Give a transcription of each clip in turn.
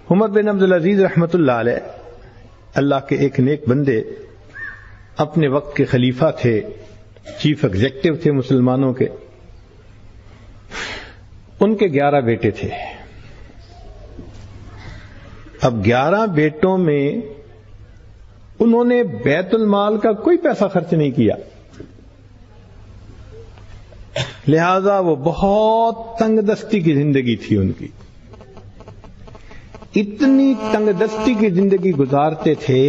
عمر بن عبدالعزیز رحمۃ اللہ علیہ اللہ کے ایک نیک بندے، اپنے وقت کے خلیفہ تھے، چیف ایگزیکٹو تھے مسلمانوں کے۔ ان کے 11 بیٹے تھے۔ اب 11 بیٹوں میں انہوں نے بیت المال کا کوئی پیسہ خرچ نہیں کیا، لہذا وہ بہت تنگ دستی کی زندگی تھی ان کی۔ اتنی تنگ دستی کی زندگی گزارتے تھے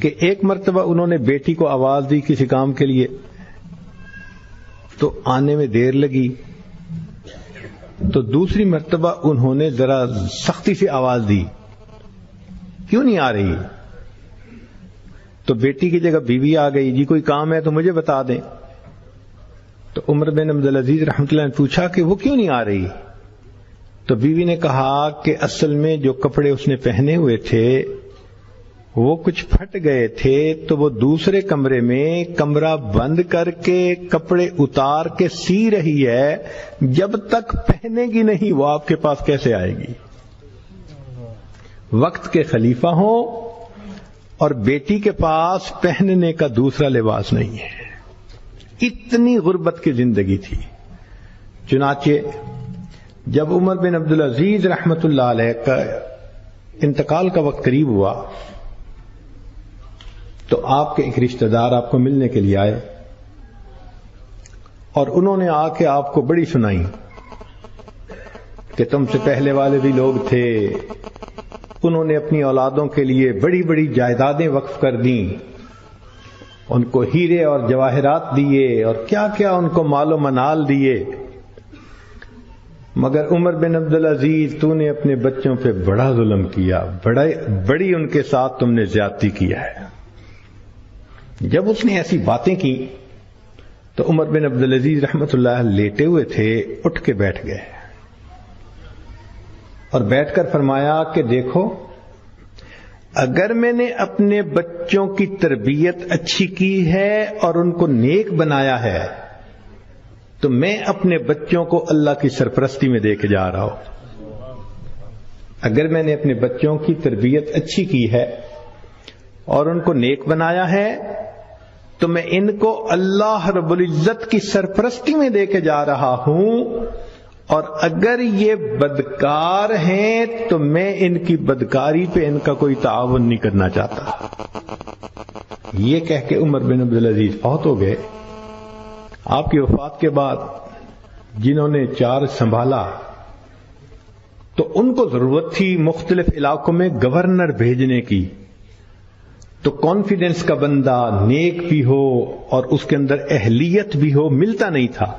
کہ ایک مرتبہ انہوں نے بیٹی کو آواز دی کسی کام کے لیے، تو آنے میں دیر لگی، تو دوسری مرتبہ انہوں نے ذرا سختی سے آواز دی، کیوں نہیں آ رہی؟ تو بیٹی کی جگہ بیوی آ گئی، جی کوئی کام ہے تو مجھے بتا دیں۔ تو عمر بن عبدالعزیز رحمۃ اللہ نے پوچھا کہ وہ کیوں نہیں آ رہی؟ تو بیوی نے کہا کہ اصل میں جو کپڑے اس نے پہنے ہوئے تھے وہ کچھ پھٹ گئے تھے، تو وہ دوسرے کمرے میں کمرہ بند کر کے کپڑے اتار کے سی رہی ہے، جب تک پہنے گی نہیں وہ آپ کے پاس کیسے آئے گی؟ وقت کے خلیفہ ہوں اور بیٹی کے پاس پہننے کا دوسرا لباس نہیں ہے، اتنی غربت کی زندگی تھی۔ چنانچہ جب عمر بن عبدالعزیز رحمۃ اللہ علیہ کا انتقال کا وقت قریب ہوا تو آپ کے ایک رشتہ دار آپ کو ملنے کے لیے آئے، اور انہوں نے آ کے آپ کو بڑی سنائی کہ تم سے پہلے والے بھی لوگ تھے، انہوں نے اپنی اولادوں کے لیے بڑی بڑی جائیدادیں وقف کر دیں، ان کو ہیرے اور جواہرات دیے اور کیا کیا ان کو مال و منال دیے، مگر عمر بن عبدالعزیز تو نے اپنے بچوں پہ بڑا ظلم کیا، بڑی ان کے ساتھ تم نے زیادتی کیا ہے۔ جب اس نے ایسی باتیں کی تو عمر بن عبدالعزیز رحمۃ اللہ لیٹے ہوئے تھے، اٹھ کے بیٹھ گئے اور بیٹھ کر فرمایا کہ دیکھو، اگر میں نے اپنے بچوں کی تربیت اچھی کی ہے اور ان کو نیک بنایا ہے تو میں اپنے بچوں کو اللہ کی سرپرستی میں دے کے جا رہا ہوں۔ اگر میں نے اپنے بچوں کی تربیت اچھی کی ہے اور ان کو نیک بنایا ہے تو میں ان کو اللہ رب العزت کی سرپرستی میں دے کے جا رہا ہوں، اور اگر یہ بدکار ہیں تو میں ان کی بدکاری پہ ان کا کوئی تعاون نہیں کرنا چاہتا۔ یہ کہہ کے عمر بن عبدالعزیز فوت ہو گئے۔ آپ کی وفات کے بعد جنہوں نے چارج سنبھالا تو ان کو ضرورت تھی مختلف علاقوں میں گورنر بھیجنے کی، تو کانفیڈنس کا بندہ نیک بھی ہو اور اس کے اندر اہلیت بھی ہو ملتا نہیں تھا۔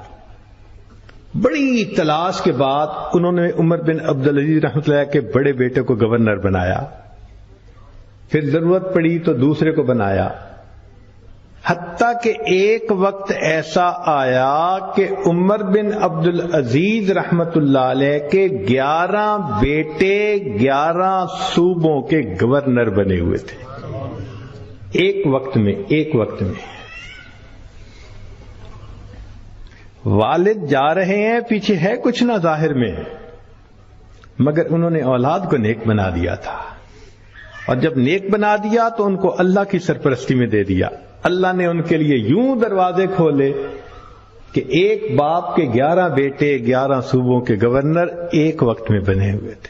بڑی تلاش کے بعد انہوں نے عمر بن عبدالعزیز رحمۃ اللہ کے بڑے بیٹے کو گورنر بنایا، پھر ضرورت پڑی تو دوسرے کو بنایا، حتیٰ کہ ایک وقت ایسا آیا کہ عمر بن عبدالعزیز رحمۃ اللہ علیہ کے 11 بیٹے 11 صوبوں کے گورنر بنے ہوئے تھے ایک وقت میں۔ والد جا رہے ہیں، پیچھے ہے کچھ نہ ظاہر میں، مگر انہوں نے اولاد کو نیک بنا دیا تھا، اور جب نیک بنا دیا تو ان کو اللہ کی سرپرستی میں دے دیا۔ اللہ نے ان کے لیے یوں دروازے کھولے کہ ایک باپ کے 11 بیٹے 11 صوبوں کے گورنر ایک وقت میں بنے ہوئے تھے۔